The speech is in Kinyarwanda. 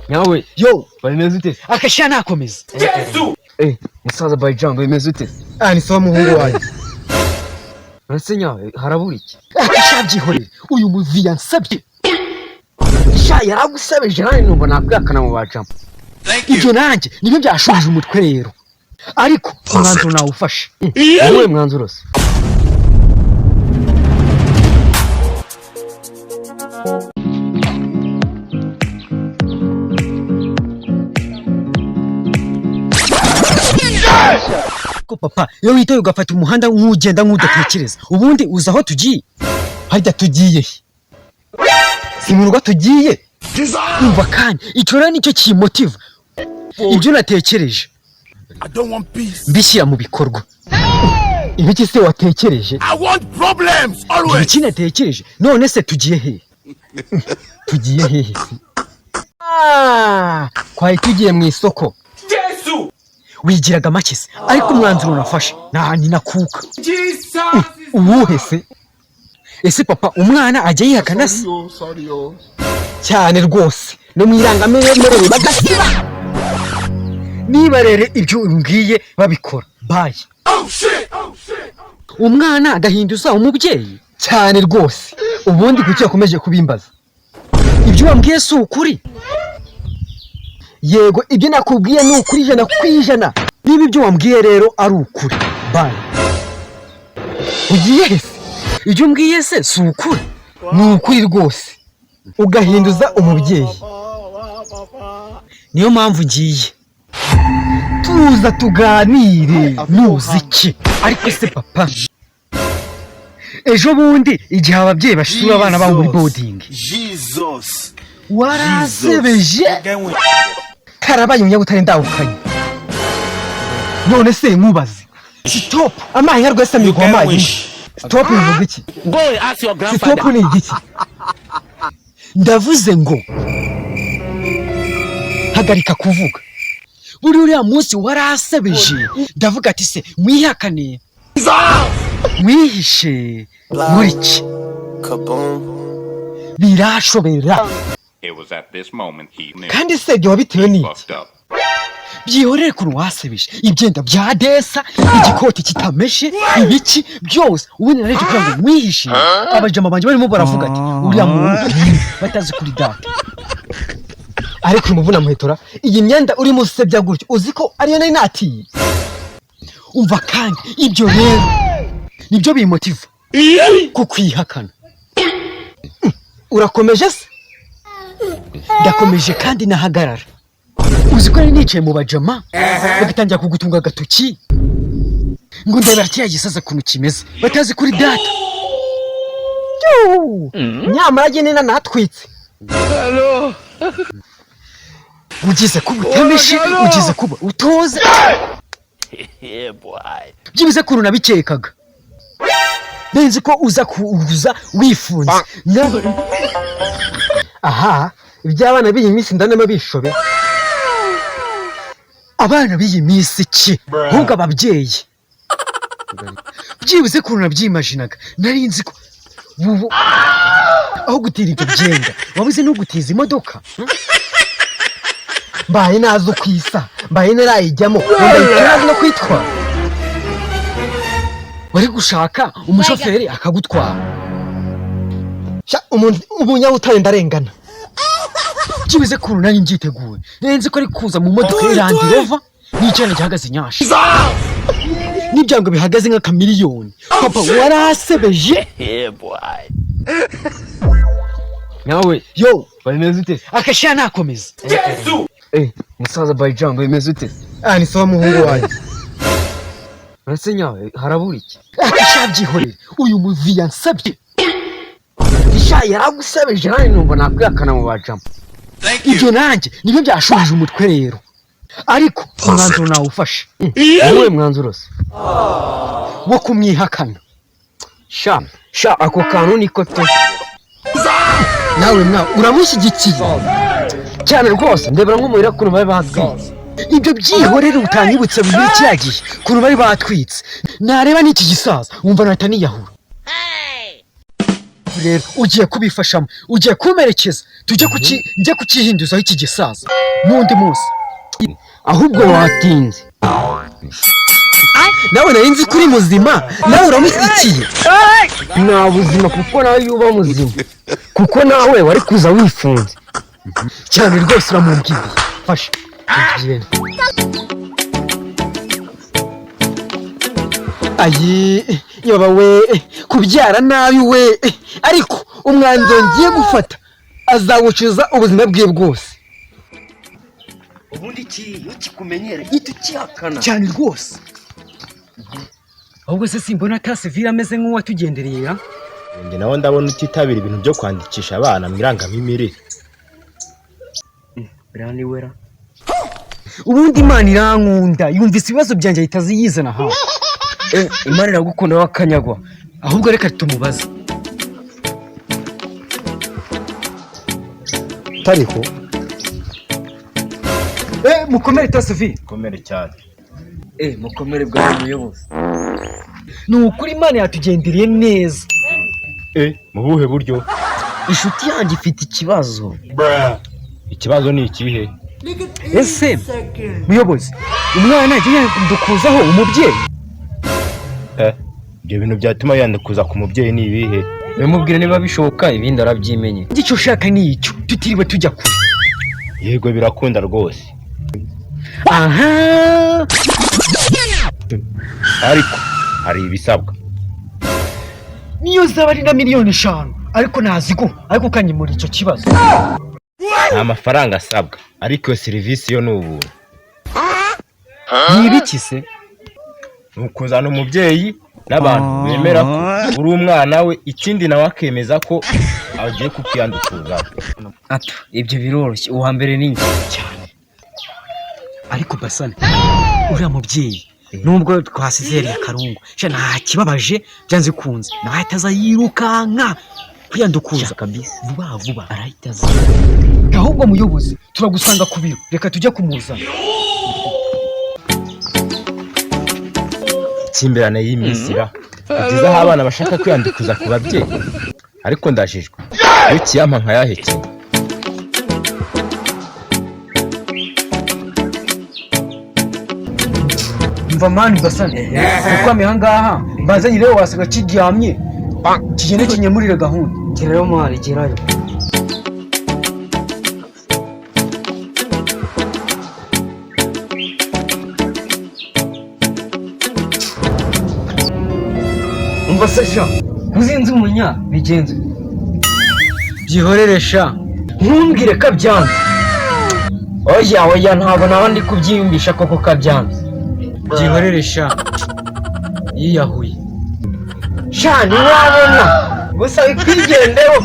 Nyawe yo bimeze ute? akashya nakomeza Musaza Bayijambo bimeze ute? ni sawa muhungu wanjye. Uretse nyawe harabura iki? Akashya byihorere uyu muvi yansabye Sha yaragusebeje nani numva nakwihakana mu bajamo. ibyo nanjye nibyo byashubije umutwe rero, ariko umwanzuro nawufashe. Wowe mwanzuro se? ko papa iyo witoye ugafata umuhanda nk'ugenda nk'udatekereza ubundi uza aho tugiye. Harya tugiye he? Si mu rugo tugiye? Umva kandi icyo rero nicyo kimotiva ibyo natekereje mbishyira mu bikorwa. Ibiki se watekereje? Ibiki natekereje? None se tugiye he? Tugiye hehe se? Kwari tugiye mu isoko. Wigiraga make se, ariko umwanzuro nafashe nta nyina kuka. Uwuhe se? Ese papa umwana ajya yihakana se? Cyane rwose no mu irangamimerere bagasiba. Niba rero ibyo umbwiye babikora baye umwana agahinduza umubyeyi cyane rwose. Ubundi kuki yakomeje kubimbaza? Ibyo wambwiye si ukuri? Yego ibyo nakubwiye ni ukuri ijana ku ijana. Niba ibyo wambwiye rero ari ukuri baye ugiye se? Ibyo umbwiye se si ukuri? Ni ukuri rwose ugahinduza umubyeyi. Niyo mpamvu ngiye. Tuza tuganire n'uziki. Ariko se papa ejo bundi igihe ababyeyi basura abana babo muri boarding warasebeje karabaye umunyabutare ndawukanye. None se nkubaze stop amazi rwese amirwa amazi. Stop bivuga iki? Stop ni igiki? Ndavuze ngo hagarika kuvuga. Buri uriya munsi warasebeje ndavuga ati se mwihakane mwihishe muri ki birashobera. Kandi se ibyo wabitewe n'iki? Byihorere kuntu wasebeje ibyenda bya desa igikoti kitameshe ibiki byose ubundi nareje kugira ngo mwihishe. Abajama banje barimo baravuga ati uriya muntu batazi kuri data. Ariko umuvuna muhetora iyi myenda uri musebya gutyo uziko ariyo nari natiye. Umva kandi ibyo rero nibyo bimotiva kukwihakana. Urakomeje se? Ndakomeje kandi nahagarara. Uziko nari nicaye mu bajama bagatangira kugutunga agatoki ngo ndabara cya gisaza kuntu kimeze batazi kuri data. Nyamara genena natwitse. Ugize kuba utemeshe, ugize kuba utoze. Byibuze kuntu nabikekaga. Benzi ko uza kuuza wifunze. Aha, iby'abana b'iyi minsi ndanema bishobe. Abana b'iyi minsi ki? Ahubwo ababyeyi. Byibuze kuntu nabyimaginaga. Nari nzi ko aho gutira ibyo byenda wabuze no gutiza imodoka. Mbaye nazo kwisa, mbaye narayijyamo, mbaye no kwitwara. Wari gushaka umushoferi akagutwara. Umunyabutare ndarengana. Byibuze kuntu nari nbyiteguye. Nenze ko ari kuza mu modoka y'Land Rover n'icyana gihagaze Nyasha. N'ibyango bihagaze nk'akamiliyoni. Papa warasebeje. Nyawe yo bimeze ute? akashya nakomeza. Musaza Bayijambo bimeze ute? Ni sawa muhungu wanjye. Uretse nyawe harabura iki? Akashya byihorere uyu muvi yansabye. Sha yaragusebeje nani numva nakwihakana mu bajamo. Ibyo nanjye nibyo byashubije umutwe rero, ariko umwanzuro nawufashe. Wowe mwanzuro se? Wo kumwihakana. Sha ako kantu niko to. Nawe uramushyigikiye Cyane rwose ndebera nk'umurira kuntu bari batwitse. Ibyo byihorere utanyibutse muri cya gihe kuntu bari batwitse. Nareba n'iki gisaza wumva nahita niyahura. rero ugiye kubifashamo, ugiye kumerekeza tujye njye kukihinduzaho iki gisaza n'undi munsi. ahubwo watinze. Nawe nari nzi kuri muzima, nawe uramushyigikiye. Nta buzima kuko nawe yuba muzima, kuko nawe wari kuza wifunze cyane rwose. Uramubwiye fasha tugende. Ayi yaba we kubyara nabi we, ariko umwanzuro ngiye gufata azawucuza ubuzima bwe bwose. ubundi iyo kikumenyera gito cyakana cyane rwose. Ahubwo se simbona Tasevira ameze nk'uwatugendereye. Ndi nawe ndabona utitabira ibintu byo kwandikisha abana mu irangamimerere. Birani wera. Ubundi Imana irankunda, yumvise ibibazo byanjye ahita aziyizana hawe. Imana iragukunda wakanyagwa. Ahubwo reka tumubaze. Tariko mukomere Tasevira. komere cyane. Mukomere bwa muyobozi. Ni ukuri Imana yatugendereye neza. Mu buhe buryo? Inshuti yanjye ifite ikibazo. Ikibazo ni ikihe? Ese muyobozi, umwana agiye yandukuzaho umubyeyi? Ibyo bintu byatuma yandukuza ku mubyeyi ni ibihe? Bimubwire niba bishoboka, ibindi arabyimenye. Icyo ushaka ni icyo, tutiriwe tujya kure. Yego birakunda rwose. Aha, Ariko hari ibisabwa. niyo zaba ari na miliyoni 5, ariko nazigo, ariko ukanyemura icyo kibazo. Nta mafaranga asabwa, ariko iyo serivisi yo ni ubuntu. Nibiki se? Ni ukuzana umubyeyi n'abantu bemera ko uri umwana we, ikindi nawe akemeza ko agiye kukiyandukuza. Ato, ibyo biroroshye. Uwa mbere ni njye Cyane. Ariko Basane, uriya mubyeyi nubwo twasize yari akarungu, nta kibabaje byanze kunze, nawe ahita yirukanka kwiyandukuza kabisa. vuba vuba. Arahita aza. Ahubwo muyobozi, turagusanga ku biro, reka tujye kumuzana. Ikimbirane y'imisira kugeza aho abana bashaka kwiyandukuza ku babyeyi, ariko ndajijwe iyo kiyampa nkayahekenya. Mva mani Basane, ukwame ahangaha mbazanye rero wasiga kiryamye, kigende kinyemurire gahunda. Gerayo mwari, gerayo. Umva se sha, uzinze umunya bigenze. Byihorere sha, Ntumbwire ko byanze. Oya ntabwo nawe ndi kubyiyumvisha koko kabyanze. byihorere sha, yiyahuye. Sha ntiwabona gusa ikwigendeho.